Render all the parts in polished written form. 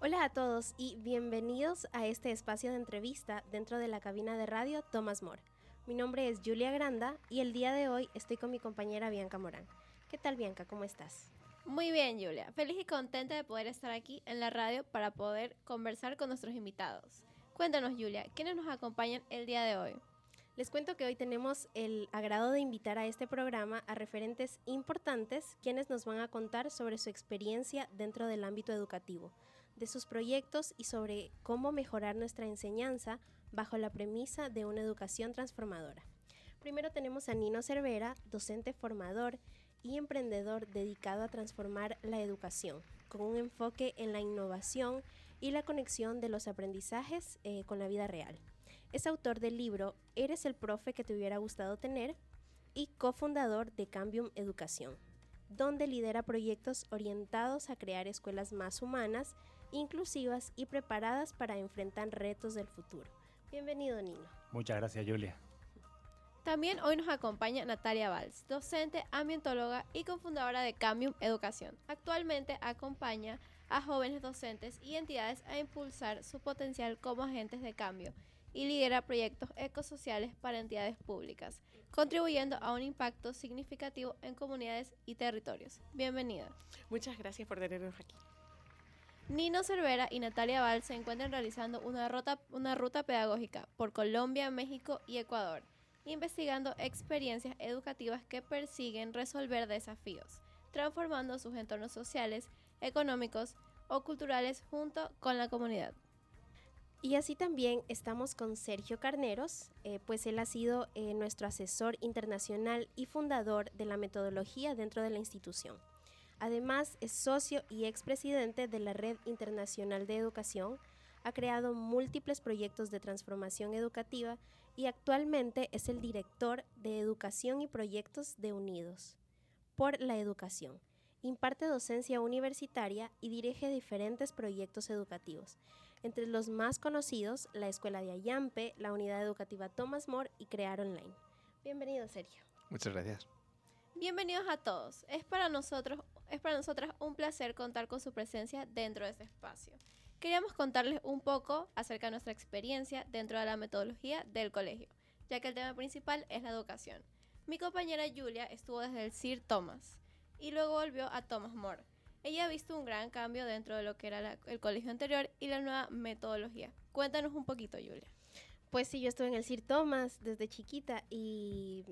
Hola a todos y bienvenidos a este espacio de entrevista dentro de la cabina de radio Thomas More. Mi nombre es Julia Granda y el día de hoy estoy con mi compañera Bianca Morán. ¿Qué tal, Bianca? ¿Cómo estás? Muy bien, Julia. Feliz y contenta de poder estar aquí en la radio para poder conversar con nuestros invitados. Cuéntanos, Julia, ¿quiénes nos acompañan el día de hoy? Les cuento que hoy tenemos el agrado de invitar a este programa a referentes importantes quienes nos van a contar sobre su experiencia dentro del ámbito educativo, de sus proyectos y sobre cómo mejorar nuestra enseñanza bajo la premisa de una educación transformadora. Primero tenemos a Nino Cervera, docente formador y emprendedor dedicado a transformar la educación, con un enfoque en la innovación y la conexión de los aprendizajes con la vida real. Es autor del libro ¿Eres el profe que te hubiera gustado tener? Y cofundador de Cambium Educación, donde lidera proyectos orientados a crear escuelas más humanas, inclusivas y preparadas para enfrentar retos del futuro. Bienvenido, Nino. Muchas gracias, Julia. También hoy nos acompaña Natalia Valls, docente, ambientóloga y cofundadora de Cambium Educación. Actualmente acompaña a jóvenes docentes y entidades a impulsar su potencial como agentes de cambio y lidera proyectos ecosociales para entidades públicas, contribuyendo a un impacto significativo en comunidades y territorios. Bienvenida. Muchas gracias por tenernos aquí. Nino Cervera y Natalia Valls se encuentran realizando una ruta pedagógica por Colombia, México y Ecuador, investigando experiencias educativas que persiguen resolver desafíos, transformando sus entornos sociales, económicos o culturales junto con la comunidad. Y así también estamos con Sergio Carneros, pues él ha sido nuestro asesor internacional y fundador de la metodología dentro de la institución. Además, es socio y expresidente de la Red Internacional de Educación, ha creado múltiples proyectos de transformación educativa y actualmente es el director de Educación y Proyectos de Unidos por la Educación. Imparte docencia universitaria y dirige diferentes proyectos educativos, entre los más conocidos, la Escuela de Ayampe, la Unidad Educativa Thomas More y Crear Online. Bienvenido, Sergio. Muchas gracias. Bienvenidos a todos. Es para nosotras un placer contar con su presencia dentro de este espacio. Queríamos contarles un poco acerca de nuestra experiencia dentro de la metodología del colegio, ya que el tema principal es la educación. Mi compañera Julia estuvo desde el Sir Thomas y luego volvió a Thomas More. Ella ha visto un gran cambio dentro de lo que era el colegio anterior y la nueva metodología. Cuéntanos un poquito, Julia. Pues sí, yo estuve en el Sir Thomas desde chiquita y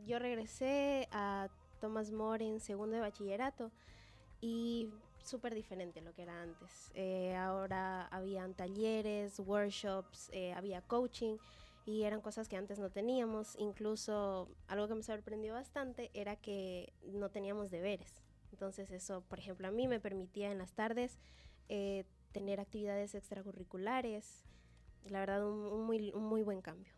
yo regresé a Thomas More en segundo de bachillerato y súper diferente a lo que era antes. Ahora habían talleres, workshops, había coaching y eran cosas que antes no teníamos. Incluso algo que me sorprendió bastante era que no teníamos deberes. Entonces eso, por ejemplo, a mí me permitía en las tardes tener actividades extracurriculares. La verdad, un muy buen cambio.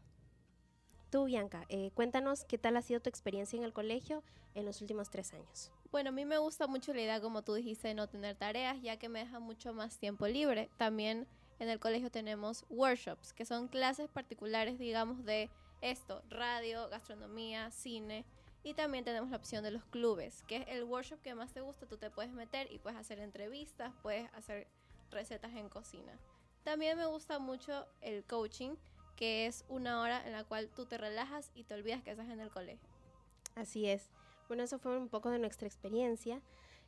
Tú, Bianca, cuéntanos qué tal ha sido tu experiencia en el colegio en los últimos 3 años. Bueno, a mí me gusta mucho la idea, como tú dijiste, de no tener tareas, ya que me deja mucho más tiempo libre. También en el colegio tenemos workshops, que son clases particulares, digamos, de esto, radio, gastronomía, cine. Y también tenemos la opción de los clubes, que es el workshop que más te gusta. Tú te puedes meter y puedes hacer entrevistas, puedes hacer recetas en cocina. También me gusta mucho el coaching, que es una hora en la cual tú te relajas y te olvidas que estás en el colegio. Así es. Bueno, eso fue un poco de nuestra experiencia.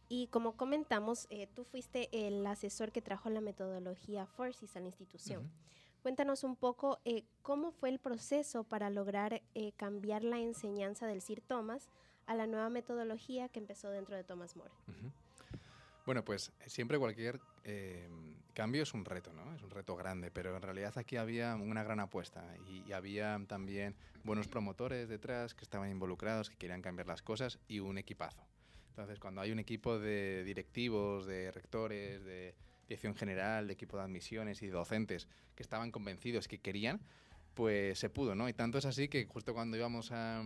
Y como comentamos, tú fuiste el asesor que trajo la metodología Forces a la institución. Uh-huh. Cuéntanos un poco cómo fue el proceso para lograr cambiar la enseñanza del Sir Thomas a la nueva metodología que empezó dentro de Thomas More. Uh-huh. Bueno, pues siempre cualquier cambio es un reto, ¿no? Es un reto grande, pero en realidad aquí había una gran apuesta y había también buenos promotores detrás que estaban involucrados, que querían cambiar las cosas y un equipazo. Entonces, cuando hay un equipo de directivos, de rectores, de dirección general, de equipo de admisiones y de docentes que estaban convencidos que querían, pues se pudo, ¿no? Y tanto es así que justo cuando íbamos a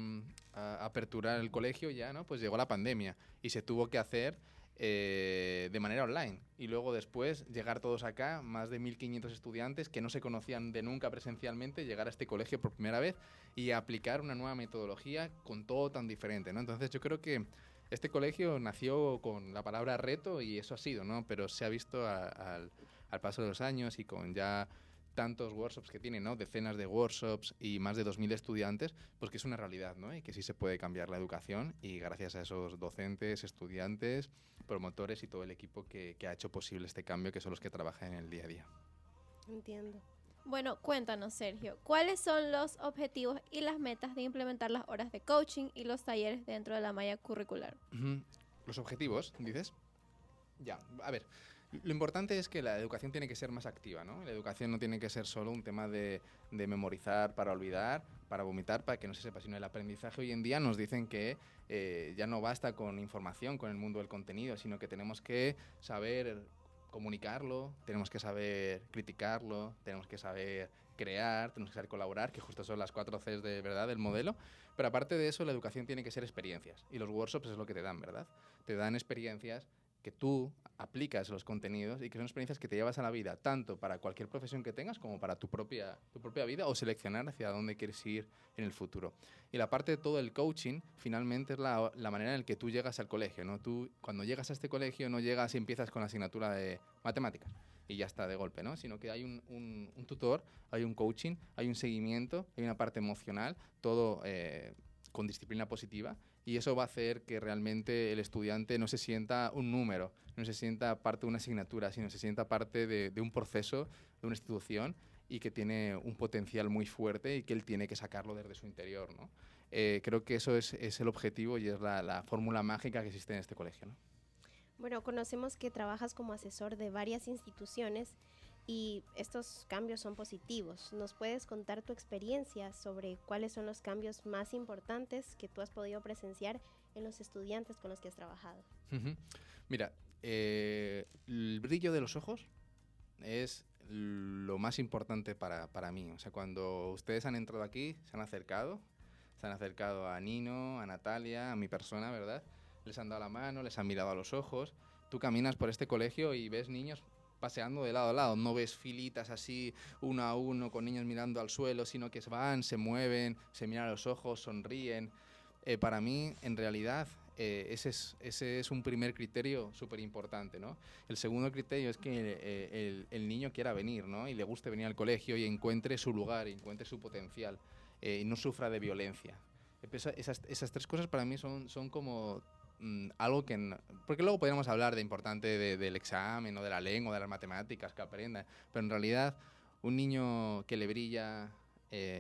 aperturar el colegio ya, ¿no? Pues llegó la pandemia y se tuvo que hacer de manera online. Y luego después llegar todos acá, más de 1.500 estudiantes que no se conocían de nunca presencialmente, llegar a este colegio por primera vez y aplicar una nueva metodología con todo tan diferente, ¿no? Entonces yo creo que este colegio nació con la palabra reto y eso ha sido, ¿no? Pero se ha visto al al paso de los años y con ya tantos workshops que tienen, ¿no? Decenas de workshops y más de 2.000 estudiantes, pues que es una realidad, ¿no? Y que sí se puede cambiar la educación y gracias a esos docentes, estudiantes, promotores y todo el equipo que ha hecho posible este cambio, que son los que trabajan en el día a día. Entiendo. Bueno, cuéntanos, Sergio, ¿cuáles son los objetivos y las metas de implementar las horas de coaching y los talleres dentro de la malla curricular? Los objetivos, dices. Ya, a ver, lo importante es que la educación tiene que ser más activa, ¿no? La educación no tiene que ser solo un tema de memorizar para olvidar, para vomitar, para que no se sepa, sino el aprendizaje. Hoy en día nos dicen que ya no basta con información, con el mundo del contenido, sino que tenemos que saber comunicarlo, tenemos que saber criticarlo, tenemos que saber crear, tenemos que saber colaborar, que justo son las 4 Cs de verdad del modelo. Pero aparte de eso, la educación tiene que ser experiencias. Y los workshops es lo que te dan, ¿verdad? Te dan experiencias que tú aplicas los contenidos y que son experiencias que te llevas a la vida, tanto para cualquier profesión que tengas como para tu propia vida o seleccionar hacia dónde quieres ir en el futuro. Y la parte de todo el coaching, finalmente, es la manera en la que tú llegas al colegio, ¿no? Tú, cuando llegas a este colegio, no llegas y empiezas con la asignatura de matemáticas y ya está de golpe, ¿no? Sino que hay un tutor, hay un coaching, hay un seguimiento, hay una parte emocional, todo con disciplina positiva. Y eso va a hacer que realmente el estudiante no se sienta un número, no se sienta parte de una asignatura, sino se sienta parte de un proceso, de una institución y que tiene un potencial muy fuerte y que él tiene que sacarlo desde su interior, ¿no? Creo que eso es el objetivo y es la fórmula mágica que existe en este colegio, ¿no? Bueno, conocemos que trabajas como asesor de varias instituciones y estos cambios son positivos. ¿Nos puedes contar tu experiencia sobre cuáles son los cambios más importantes que tú has podido presenciar en los estudiantes con los que has trabajado? Mira, el brillo de los ojos es lo más importante para mí. O sea, cuando ustedes han entrado aquí, se han acercado a Nino, a Natalia, a mi persona, ¿verdad? Les han dado la mano, les han mirado a los ojos. Tú caminas por este colegio y ves niños paseando de lado a lado, no ves filitas así uno a uno con niños mirando al suelo, sino que van, se mueven, se miran a los ojos, sonríen. Para mí, en realidad, ese es un primer criterio súper importante, ¿no? El segundo criterio es que el niño quiera venir, ¿no? Y le guste venir al colegio y encuentre su lugar, y encuentre su potencial y no sufra de violencia. Esas 3 cosas para mí son como algo que... Porque luego podríamos hablar de importante del examen o de la lengua, de las matemáticas que aprendan, pero en realidad un niño que le brilla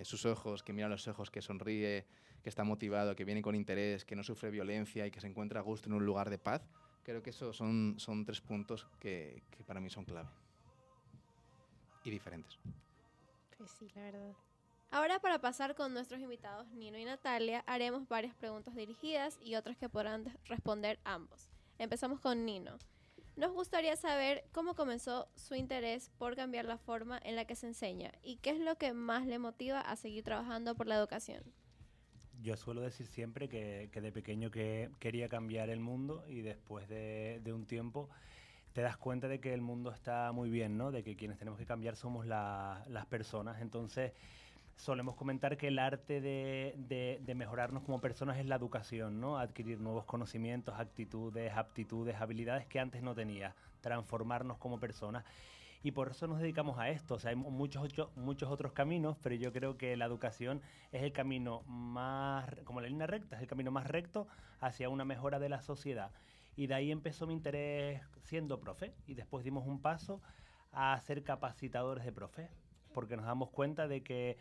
sus ojos, que mira los ojos, que sonríe, que está motivado, que viene con interés, que no sufre violencia y que se encuentra a gusto en un lugar de paz, creo que esos son 3 puntos que para mí son clave y diferentes. Pues sí, la verdad. Ahora, para pasar con nuestros invitados Nino y Natalia, haremos varias preguntas dirigidas y otras que podrán responder ambos. Empezamos con Nino. Nos gustaría saber cómo comenzó su interés por cambiar la forma en la que se enseña y qué es lo que más le motiva a seguir trabajando por la educación. Yo suelo decir siempre que de pequeño que quería cambiar el mundo y después de un tiempo te das cuenta de que el mundo está muy bien, ¿no? De que quienes tenemos que cambiar somos las personas. Entonces solemos comentar que el arte de mejorarnos como personas es la educación, ¿no? Adquirir nuevos conocimientos, actitudes, aptitudes, habilidades que antes no tenía, transformarnos como personas. Y por eso nos dedicamos a esto. O sea, hay muchos otros caminos, pero yo creo que la educación es el camino más, como la línea recta, es el camino más recto hacia una mejora de la sociedad. Y de ahí empezó mi interés siendo profe y después dimos un paso a ser capacitadores de profe, porque nos damos cuenta de que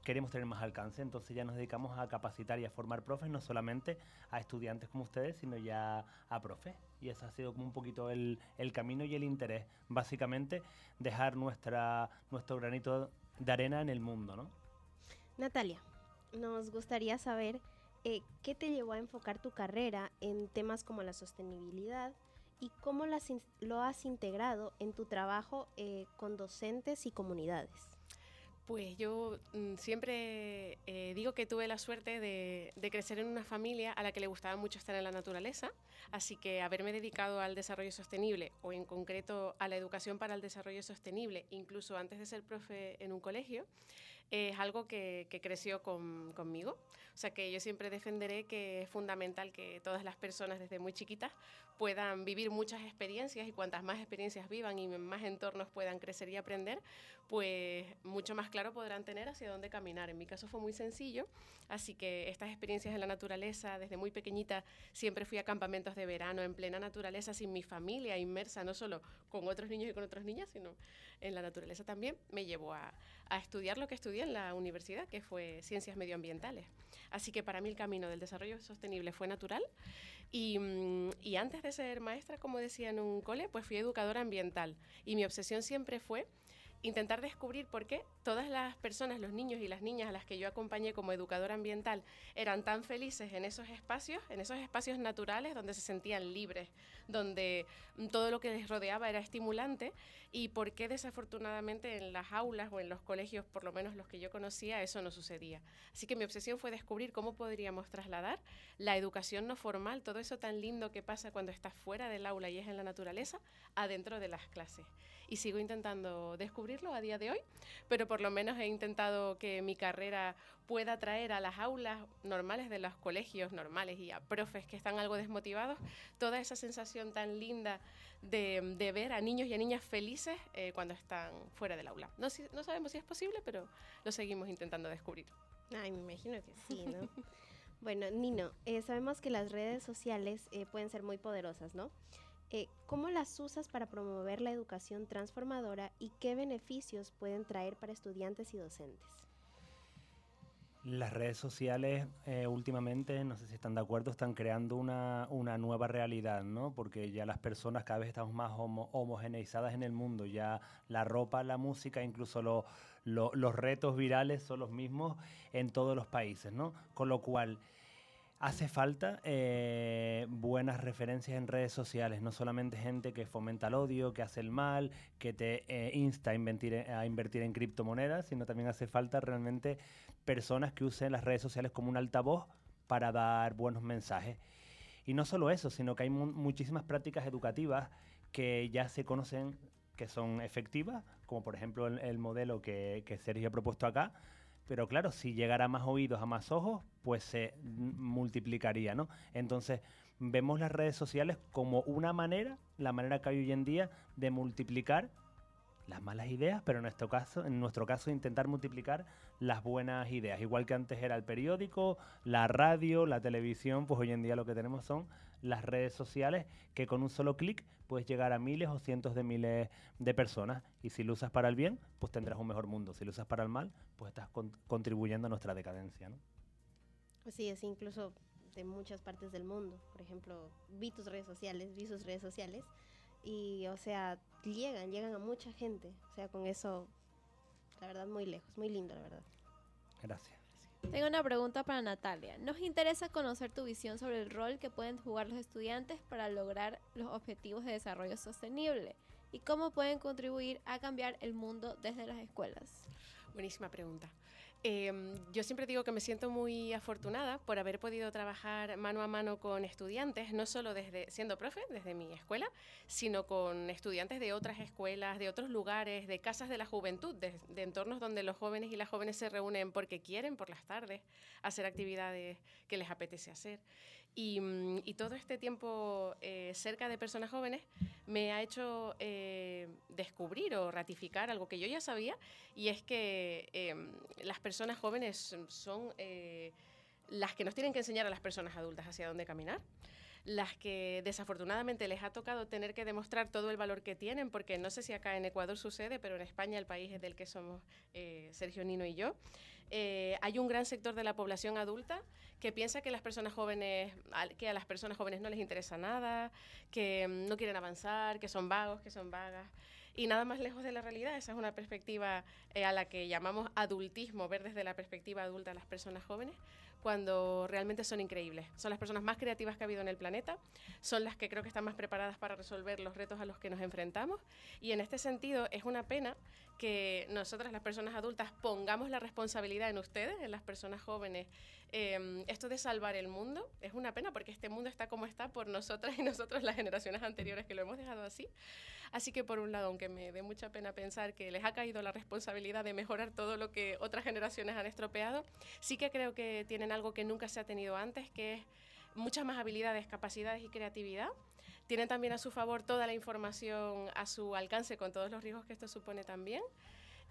queremos tener más alcance, entonces ya nos dedicamos a capacitar y a formar profes, no solamente a estudiantes como ustedes, sino ya a profes. Y ese ha sido como un poquito el camino y el interés. Básicamente, dejar nuestro granito de arena en el mundo, ¿no? Natalia, nos gustaría saber qué te llevó a enfocar tu carrera en temas como la sostenibilidad y cómo lo has integrado en tu trabajo con docentes y comunidades. Pues yo siempre digo que tuve la suerte de crecer en una familia a la que le gustaba mucho estar en la naturaleza, así que haberme dedicado al desarrollo sostenible o en concreto a la educación para el desarrollo sostenible, incluso antes de ser profe en un colegio, es algo que creció conmigo. O sea que yo siempre defenderé que es fundamental que todas las personas desde muy chiquitas puedan vivir muchas experiencias, y cuantas más experiencias vivan y más entornos puedan crecer y aprender, pues mucho más claro podrán tener hacia dónde caminar. En mi caso fue muy sencillo, así que estas experiencias en la naturaleza, desde muy pequeñita siempre fui a campamentos de verano en plena naturaleza, sin mi familia, inmersa no solo con otros niños y con otras niñas, sino en la naturaleza también, me llevó a estudiar lo que estudié en la universidad, que fue Ciencias Medioambientales. Así que para mí el camino del desarrollo sostenible fue natural. Y antes de ser maestra, como decía en un cole, pues fui educadora ambiental. Y mi obsesión siempre fue intentar descubrir por qué todas las personas, los niños y las niñas a las que yo acompañé como educadora ambiental, eran tan felices en esos espacios naturales donde se sentían libres, donde todo lo que les rodeaba era estimulante, y por qué desafortunadamente en las aulas o en los colegios, por lo menos los que yo conocía, eso no sucedía. Así que mi obsesión fue descubrir cómo podríamos trasladar la educación no formal, todo eso tan lindo que pasa cuando estás fuera del aula y es en la naturaleza, adentro de las clases. Y sigo intentando descubrirlo a día de hoy, pero por lo menos he intentado que mi carrera pueda traer a las aulas normales de los colegios normales y a profes que están algo desmotivados toda esa sensación tan linda de ver a niños y a niñas felices cuando están fuera del aula. No sabemos si es posible, pero lo seguimos intentando descubrir. Ay, me imagino que sí, ¿no? Bueno, Nino, sabemos que las redes sociales pueden ser muy poderosas, ¿no? ¿Cómo las usas para promover la educación transformadora y qué beneficios pueden traer para estudiantes y docentes? Las redes sociales últimamente, no sé si están de acuerdo, están creando una nueva realidad, ¿no? Porque ya las personas cada vez estamos más homogeneizadas en el mundo. Ya la ropa, la música, incluso los retos virales son los mismos en todos los países, ¿no? Con lo cual hace falta buenas referencias en redes sociales, no solamente gente que fomenta el odio, que hace el mal, que te insta a invertir en criptomonedas, sino también hace falta realmente personas que usen las redes sociales como un altavoz para dar buenos mensajes. Y no solo eso, sino que hay muchísimas prácticas educativas que ya se conocen que son efectivas, como por ejemplo el modelo que Sergio ha propuesto acá. Pero claro, si llegara a más oídos, a más ojos, pues se multiplicaría, ¿no? Entonces, vemos las redes sociales como una manera, la manera que hay hoy en día, de multiplicar las malas ideas, pero en nuestro caso intentar multiplicar las buenas ideas. Igual que antes era el periódico, la radio, la televisión, pues hoy en día lo que tenemos son las redes sociales, que con un solo clic puedes llegar a miles o cientos de miles de personas. Y si lo usas para el bien, pues tendrás un mejor mundo. Si lo usas para el mal, pues estás contribuyendo a nuestra decadencia, ¿no? Sí, es incluso de muchas partes del mundo. Por ejemplo, vi sus redes sociales y, o sea, llegan a mucha gente. O sea, con eso, la verdad, muy lejos, muy lindo, la verdad. Gracias. Tengo una pregunta para Natalia. Nos interesa conocer tu visión sobre el rol que pueden jugar los estudiantes para lograr los objetivos de desarrollo sostenible y cómo pueden contribuir a cambiar el mundo desde las escuelas. Buenísima pregunta. Yo siempre digo que me siento muy afortunada por haber podido trabajar mano a mano con estudiantes, no solo siendo profe, desde mi escuela, sino con estudiantes de otras escuelas, de otros lugares, de casas de la juventud, de entornos donde los jóvenes y las jóvenes se reúnen porque quieren por las tardes hacer actividades que les apetece hacer. Y todo este tiempo cerca de personas jóvenes me ha hecho descubrir o ratificar algo que yo ya sabía, y es que las personas jóvenes son las que nos tienen que enseñar a las personas adultas hacia dónde caminar, las que desafortunadamente les ha tocado tener que demostrar todo el valor que tienen, porque no sé si acá en Ecuador sucede, pero en España, el país del que somos Sergio, Nino y yo, hay un gran sector de la población adulta que piensa que a las personas jóvenes no les interesa nada, que no quieren avanzar, que son vagos, que son vagas. Y nada más lejos de la realidad. Esa es una perspectiva a la que llamamos adultismo, ver desde la perspectiva adulta a las personas jóvenes, cuando realmente son increíbles. Son las personas más creativas que ha habido en el planeta, son las que creo que están más preparadas para resolver los retos a los que nos enfrentamos, y en este sentido es una pena que nosotras, las personas adultas, pongamos la responsabilidad en ustedes, en las personas jóvenes. Esto de salvar el mundo es una pena porque este mundo está como está por nosotras y nosotros, las generaciones anteriores, que lo hemos dejado así. Así que por un lado, aunque me dé mucha pena pensar que les ha caído la responsabilidad de mejorar todo lo que otras generaciones han estropeado, sí que creo que tienen algo que nunca se ha tenido antes, que es muchas más habilidades, capacidades y creatividad. Tienen también a su favor toda la información a su alcance, con todos los riesgos que esto supone también.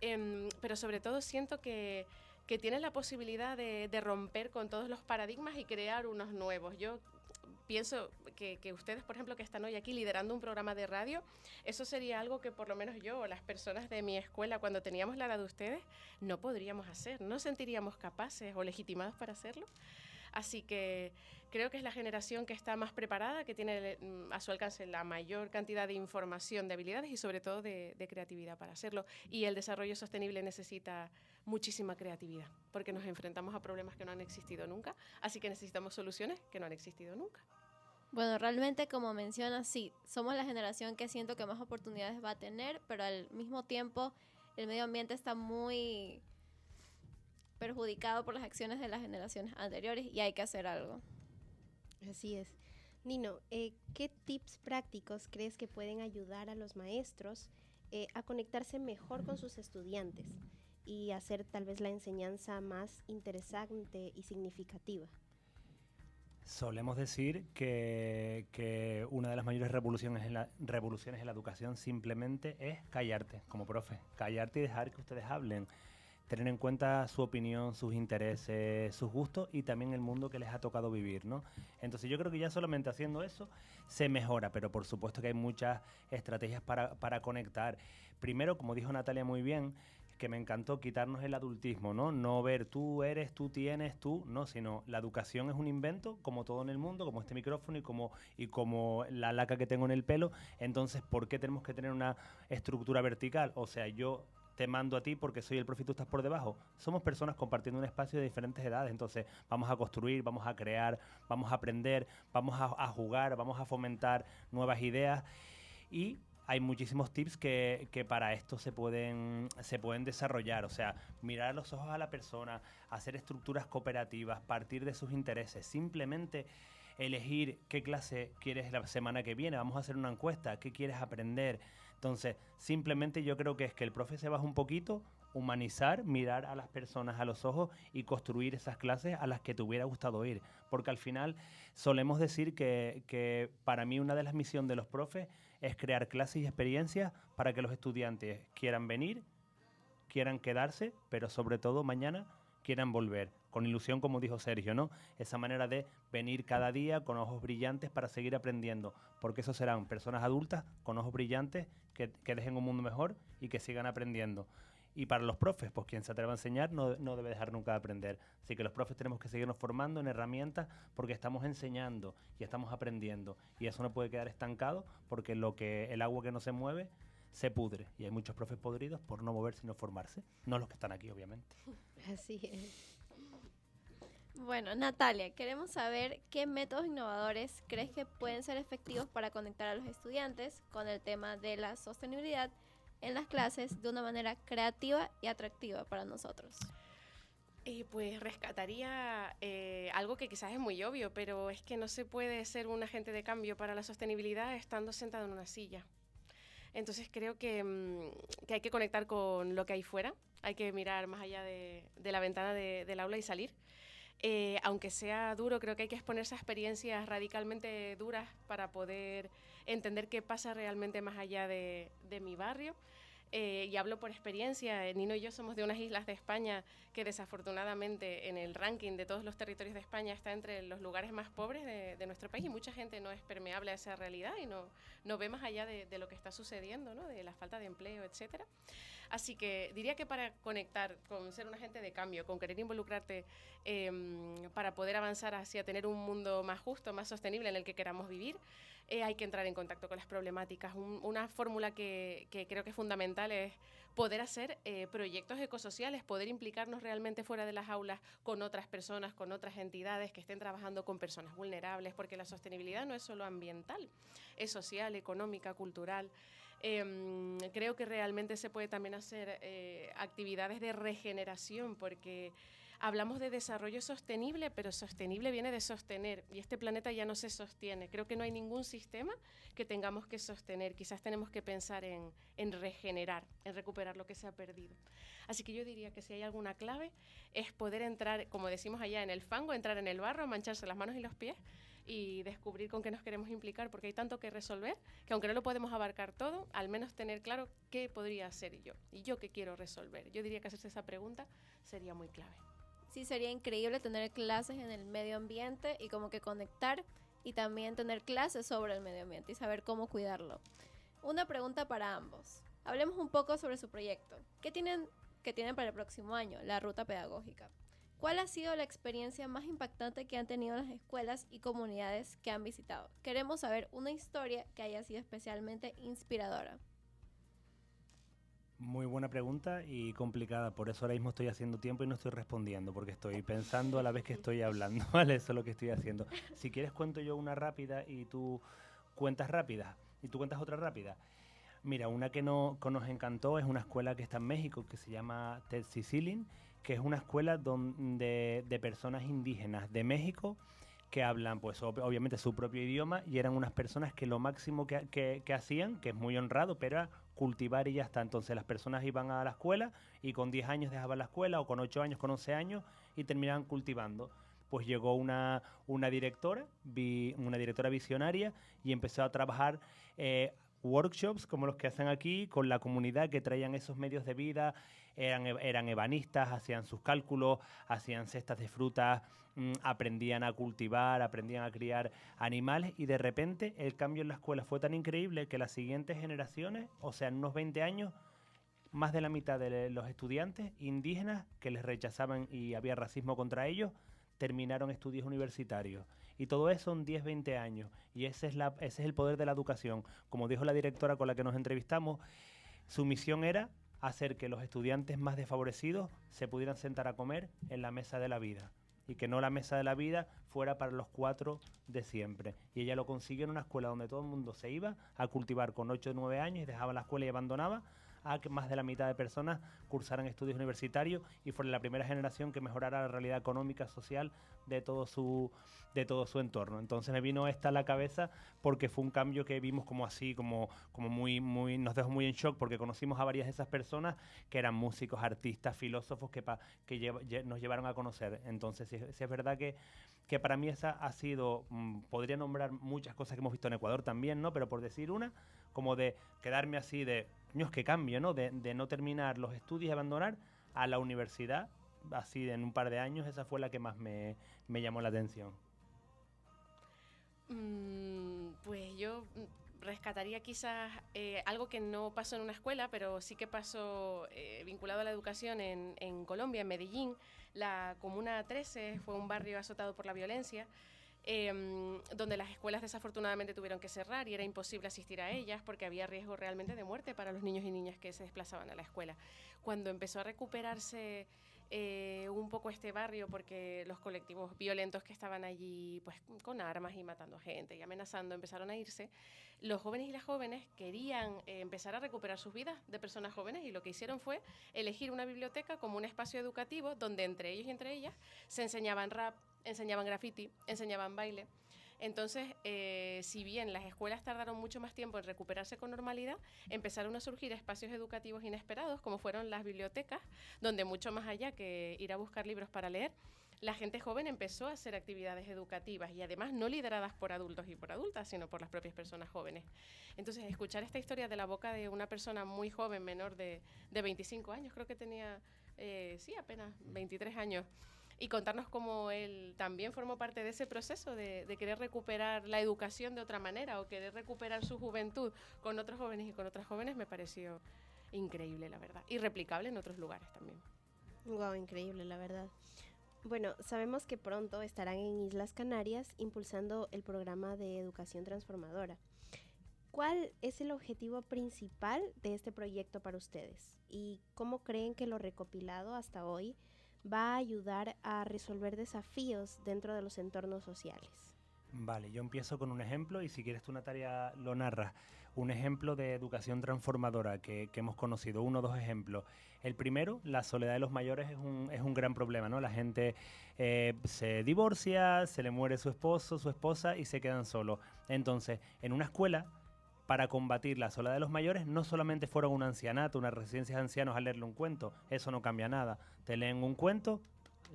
Pero sobre todo siento que tienen la posibilidad de romper con todos los paradigmas y crear unos nuevos. Yo pienso que ustedes, por ejemplo, que están hoy aquí liderando un programa de radio, eso sería algo que por lo menos yo o las personas de mi escuela, cuando teníamos la edad de ustedes, no podríamos hacer, no sentiríamos capaces o legitimados para hacerlo. Así que creo que es la generación que está más preparada, que tiene a su alcance la mayor cantidad de información, de habilidades y sobre todo de creatividad para hacerlo. Y el desarrollo sostenible necesita muchísima creatividad, porque nos enfrentamos a problemas que no han existido nunca, así que necesitamos soluciones que no han existido nunca. Bueno, realmente, como mencionas, sí, somos la generación que siento que más oportunidades va a tener, pero al mismo tiempo el medio ambiente está muy perjudicado por las acciones de las generaciones anteriores y hay que hacer algo. Así es. Nino, ¿qué tips prácticos crees que pueden ayudar a los maestros a conectarse mejor con sus estudiantes y hacer tal vez la enseñanza más interesante y significativa? Solemos decir que una de las mayores revoluciones en la educación simplemente es callarte como profe, callarte y dejar que ustedes hablen. Tener en cuenta su opinión, sus intereses, sus gustos y también el mundo que les ha tocado vivir, ¿no? Entonces yo creo que ya solamente haciendo eso se mejora, pero por supuesto que hay muchas estrategias para conectar. Primero, como dijo Natalia muy bien, que me encantó, quitarnos el adultismo, ¿no? No ver tú eres, tú tienes, tú, no, sino la educación es un invento, como todo en el mundo, como este micrófono y como la laca que tengo en el pelo. Entonces, ¿por qué tenemos que tener una estructura vertical? O sea, yo te mando a ti porque soy el profe y tú estás por debajo. Somos personas compartiendo un espacio de diferentes edades, entonces vamos a construir, vamos a crear, vamos a aprender, vamos a jugar, vamos a fomentar nuevas ideas y hay muchísimos tips que para esto se pueden desarrollar, o sea, mirar a los ojos a la persona, hacer estructuras cooperativas, partir de sus intereses, simplemente elegir qué clase quieres la semana que viene, vamos a hacer una encuesta, qué quieres aprender. Entonces, simplemente yo creo que es que el profe se baja un poquito, humanizar, mirar a las personas a los ojos y construir esas clases a las que te hubiera gustado ir. Porque al final solemos decir que para mí una de las misiones de los profes es crear clases y experiencias para que los estudiantes quieran venir, quieran quedarse, pero sobre todo mañana quieran volver, con ilusión, como dijo Sergio, ¿no? Esa manera de venir cada día con ojos brillantes para seguir aprendiendo, porque esos serán personas adultas con ojos brillantes que dejen un mundo mejor y que sigan aprendiendo. Y para los profes, pues quien se atreva a enseñar no debe dejar nunca de aprender. Así que los profes tenemos que seguirnos formando en herramientas porque estamos enseñando y estamos aprendiendo. Y eso no puede quedar estancado porque el agua que no se mueve se pudre. Y hay muchos profes podridos por no moverse y no formarse. No los que están aquí, obviamente. Así es. Bueno, Natalia, queremos saber qué métodos innovadores crees que pueden ser efectivos para conectar a los estudiantes con el tema de la sostenibilidad en las clases de una manera creativa y atractiva para nosotros. Pues rescataría algo que quizás es muy obvio, pero es que no se puede ser un agente de cambio para la sostenibilidad estando sentado en una silla. Entonces creo que hay que conectar con lo que hay fuera, hay que mirar más allá de la ventana del aula y salir. Aunque sea duro, creo que hay que exponerse a experiencias radicalmente duras para poder entender qué pasa realmente más allá de mi barrio. Y hablo por experiencia, Nino y yo somos de unas islas de España que desafortunadamente en el ranking de todos los territorios de España está entre los lugares más pobres de nuestro país y mucha gente no es permeable a esa realidad y no ve más allá de lo que está sucediendo, ¿no? De la falta de empleo, etcétera. Así que diría que para conectar con ser un agente de cambio, con querer involucrarte para poder avanzar hacia tener un mundo más justo, más sostenible en el que queramos vivir, hay que entrar en contacto con las problemáticas. Una fórmula que creo que es fundamental es poder hacer proyectos ecosociales, poder implicarnos realmente fuera de las aulas con otras personas, con otras entidades que estén trabajando con personas vulnerables, porque la sostenibilidad no es solo ambiental, es social, económica, cultural. Creo que realmente se puede también hacer actividades de regeneración, porque hablamos de desarrollo sostenible, pero sostenible viene de sostener, y este planeta ya no se sostiene. Creo que no hay ningún sistema que tengamos que sostener. Quizás tenemos que pensar en regenerar, en recuperar lo que se ha perdido. Así que yo diría que si hay alguna clave es poder entrar, como decimos allá, en el fango, entrar en el barro, mancharse las manos y los pies y descubrir con qué nos queremos implicar, porque hay tanto que resolver que aunque no lo podemos abarcar todo, al menos tener claro qué podría hacer yo y yo qué quiero resolver. Yo diría que hacerse esa pregunta sería muy clave. Sí, sería increíble tener clases en el medio ambiente y como que conectar y también tener clases sobre el medio ambiente y saber cómo cuidarlo. Una pregunta para ambos. Hablemos un poco sobre su proyecto. ¿Qué tienen para el próximo año? La ruta pedagógica. ¿Cuál ha sido la experiencia más impactante que han tenido las escuelas y comunidades que han visitado? Queremos saber una historia que haya sido especialmente inspiradora. Muy buena pregunta y complicada, por eso ahora mismo estoy haciendo tiempo y no estoy respondiendo, porque estoy pensando a la vez que estoy hablando, ¿vale? Eso es lo que estoy haciendo. Si quieres cuento yo una rápida y tú cuentas rápida, y tú cuentas otra rápida. Mira, una que nos encantó es una escuela que está en México, que se llama Tetsicilin, que es una escuela de personas indígenas de México, que hablan, pues obviamente su propio idioma, y eran unas personas que lo máximo que hacían, que es muy honrado, pero era cultivar y ya está. Entonces las personas iban a la escuela y con 10 años dejaban la escuela, o con 8 años, con 11 años, y terminaban cultivando. Pues llegó una directora visionaria y empezó a trabajar workshops como los que hacen aquí con la comunidad, que traían esos medios de vida, eran ebanistas, hacían sus cálculos, hacían cestas de frutas, aprendían a cultivar, aprendían a criar animales, y de repente el cambio en la escuela fue tan increíble que las siguientes generaciones, o sea, en unos 20 años, más de la mitad de los estudiantes indígenas que les rechazaban y había racismo contra ellos, terminaron estudios universitarios. Y todo eso en 10, 20 años. Y ese es el poder de la educación. Como dijo la directora con la que nos entrevistamos, su misión era hacer que los estudiantes más desfavorecidos se pudieran sentar a comer en la mesa de la vida. Y que no la mesa de la vida fuera para los 4 de siempre. Y ella lo consiguió en una escuela donde todo el mundo se iba a cultivar con 8 o 9 años y dejaba la escuela y abandonaba, a que más de la mitad de personas cursaran estudios universitarios y fuera la primera generación que mejorara la realidad económica, social de todo su entorno. Entonces me vino esta a la cabeza porque fue un cambio que vimos como así, como muy, nos dejó muy en shock, porque conocimos a varias de esas personas que eran músicos, artistas, filósofos que nos llevaron a conocer. Entonces sí es verdad que para mí esa ha sido, podría nombrar muchas cosas que hemos visto en Ecuador también, ¿no? Pero por decir una, como de quedarme así de, qué cambio, ¿no? De no terminar los estudios y abandonar a la universidad, así en un par de años, esa fue la que más me llamó la atención. Pues yo rescataría quizás algo que no pasó en una escuela, pero sí que pasó vinculado a la educación en Colombia, en Medellín. La Comuna 13 fue un barrio azotado por la violencia, donde las escuelas desafortunadamente tuvieron que cerrar y era imposible asistir a ellas porque había riesgo realmente de muerte para los niños y niñas que se desplazaban a la escuela. Cuando empezó a recuperarse un poco este barrio, porque los colectivos violentos que estaban allí pues con armas y matando gente y amenazando empezaron a irse, los jóvenes y las jóvenes querían empezar a recuperar sus vidas de personas jóvenes, y lo que hicieron fue elegir una biblioteca como un espacio educativo donde entre ellos y entre ellas se enseñaban rap, enseñaban graffiti, enseñaban baile. Entonces, si bien las escuelas tardaron mucho más tiempo en recuperarse con normalidad, empezaron a surgir espacios educativos inesperados, como fueron las bibliotecas, donde mucho más allá que ir a buscar libros para leer, la gente joven empezó a hacer actividades educativas, y además no lideradas por adultos y por adultas, sino por las propias personas jóvenes. Entonces, escuchar esta historia de la boca de una persona muy joven, menor de 25 años, creo que tenía, apenas 23 años, y contarnos cómo él también formó parte de ese proceso de querer recuperar la educación de otra manera, o querer recuperar su juventud con otros jóvenes y con otras jóvenes, me pareció increíble, la verdad. Y replicable en otros lugares también. Wow, increíble, la verdad. Bueno, sabemos que pronto estarán en Islas Canarias impulsando el programa de educación transformadora. ¿Cuál es el objetivo principal de este proyecto para ustedes? ¿Y cómo creen que lo recopilado hasta hoy va a ayudar a resolver desafíos dentro de los entornos sociales? Vale, yo empiezo con un ejemplo y si quieres tú, Natalia, lo narras. Un ejemplo de educación transformadora que hemos conocido, uno o dos ejemplos. El primero, la soledad de los mayores es un gran problema, ¿no? La gente se divorcia, se le muere su esposo, su esposa y se quedan solos. Entonces, en una escuela, para combatir la soledad de los mayores, no solamente fueron un ancianato, una residencia de ancianos a leerle un cuento, eso no cambia nada. Te leen un cuento,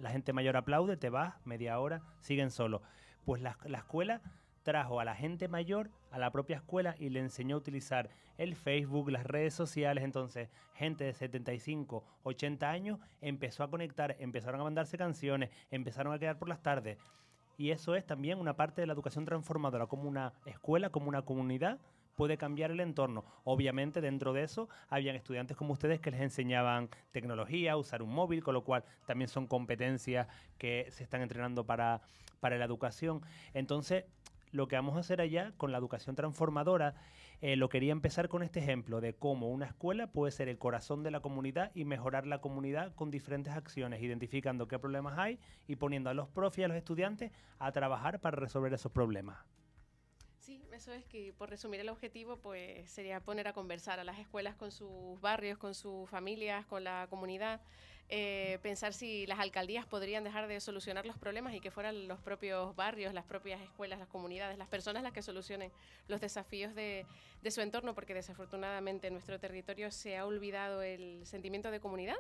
la gente mayor aplaude, te vas, media hora, siguen solos. Pues la escuela trajo a la gente mayor a la propia escuela y le enseñó a utilizar el Facebook, las redes sociales. Entonces, gente de 75, 80 años empezó a conectar, empezaron a mandarse canciones, empezaron a quedar por las tardes. Y eso es también una parte de la educación transformadora, como una escuela, como una comunidad puede cambiar el entorno. Obviamente dentro de eso habían estudiantes como ustedes que les enseñaban tecnología, usar un móvil, con lo cual también son competencias que se están entrenando para la educación. Entonces, lo que vamos a hacer allá con la educación transformadora, lo quería empezar con este ejemplo de cómo una escuela puede ser el corazón de la comunidad y mejorar la comunidad con diferentes acciones, identificando qué problemas hay y poniendo a los profes y a los estudiantes a trabajar para resolver esos problemas. Sí, eso es que, por resumir el objetivo, pues sería poner a conversar a las escuelas con sus barrios, con sus familias, con la comunidad, pensar si las alcaldías podrían dejar de solucionar los problemas y que fueran los propios barrios, las propias escuelas, las comunidades, las personas las que solucionen los desafíos de su entorno, porque desafortunadamente en nuestro territorio se ha olvidado el sentimiento de comunidad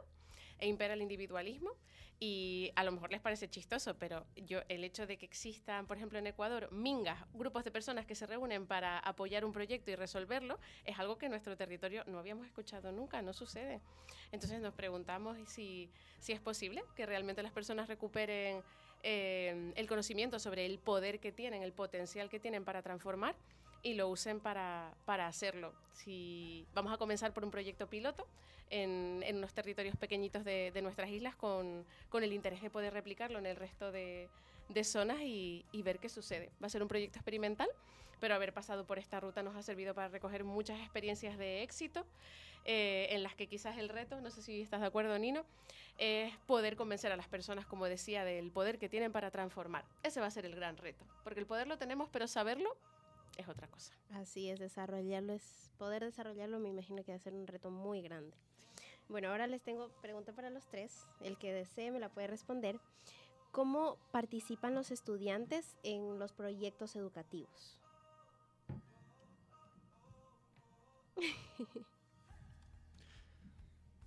e impera el individualismo. Y a lo mejor les parece chistoso, pero el hecho de que existan, por ejemplo, en Ecuador, mingas, grupos de personas que se reúnen para apoyar un proyecto y resolverlo, es algo que en nuestro territorio no habíamos escuchado nunca, no sucede. Entonces nos preguntamos si es posible que realmente las personas recuperen el conocimiento sobre el poder que tienen, el potencial que tienen para transformar y lo usen para hacerlo. Si vamos a comenzar por un proyecto piloto en unos territorios pequeñitos de nuestras islas con el interés de poder replicarlo en el resto de zonas y ver qué sucede. Va a ser un proyecto experimental, pero haber pasado por esta ruta nos ha servido para recoger muchas experiencias de éxito, en las que quizás el reto, no sé si estás de acuerdo, Nino, es poder convencer a las personas, como decía, del poder que tienen para transformar. Ese va a ser el gran reto, porque el poder lo tenemos, pero saberlo es otra cosa. Así es, poder desarrollarlo, me imagino que va a ser un reto muy grande. Bueno, ahora les tengo pregunta para los tres. El que desee me la puede responder. ¿Cómo participan los estudiantes en los proyectos educativos?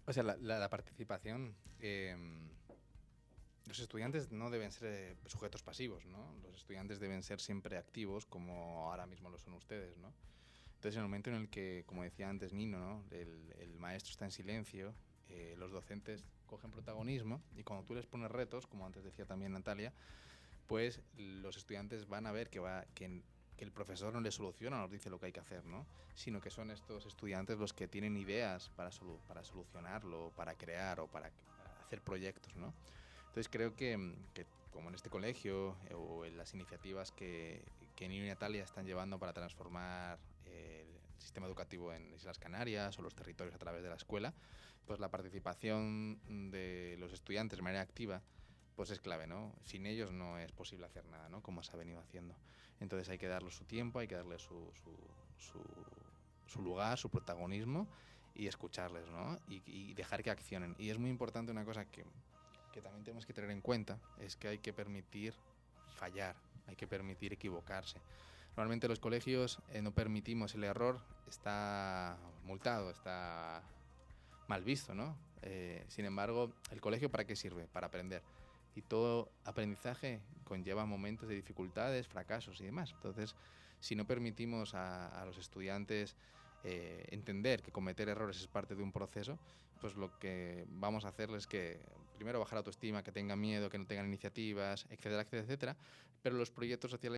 O sea, la participación, los estudiantes no deben ser sujetos pasivos, ¿no? Los estudiantes deben ser siempre activos, como ahora mismo lo son ustedes, ¿no? Entonces, en el momento en el que, como decía antes Nino, ¿no? el maestro está en silencio, los docentes cogen protagonismo y cuando tú les pones retos, como antes decía también Natalia, pues los estudiantes van a ver que el profesor no les soluciona, no les dice lo que hay que hacer, ¿no? Sino que son estos estudiantes los que tienen ideas para solucionarlo, para crear o para hacer proyectos, ¿no? Entonces creo que como en este colegio o en las iniciativas que Nino y Natalia están llevando para transformar el sistema educativo en Islas Canarias o los territorios a través de la escuela, pues la participación de los estudiantes de manera activa pues es clave, ¿no? Sin ellos no es posible hacer nada, ¿no? Como se ha venido haciendo. Entonces hay que darles su tiempo, hay que darles su lugar, su protagonismo y escucharles, ¿no? Y dejar que accionen. Y es muy importante una cosa que también tenemos que tener en cuenta, es que hay que permitir fallar, hay que permitir equivocarse. Normalmente los colegios no permitimos el error, está multado, está mal visto, ¿no? Sin embargo, ¿el colegio para qué sirve? Para aprender. Y todo aprendizaje conlleva momentos de dificultades, fracasos y demás. Entonces, si no permitimos a los estudiantes entender que cometer errores es parte de un proceso, pues lo que vamos a hacerles es que primero bajar la autoestima, que tengan miedo, que no tengan iniciativas, etcétera, etcétera, etcétera. Pero los proyectos sociales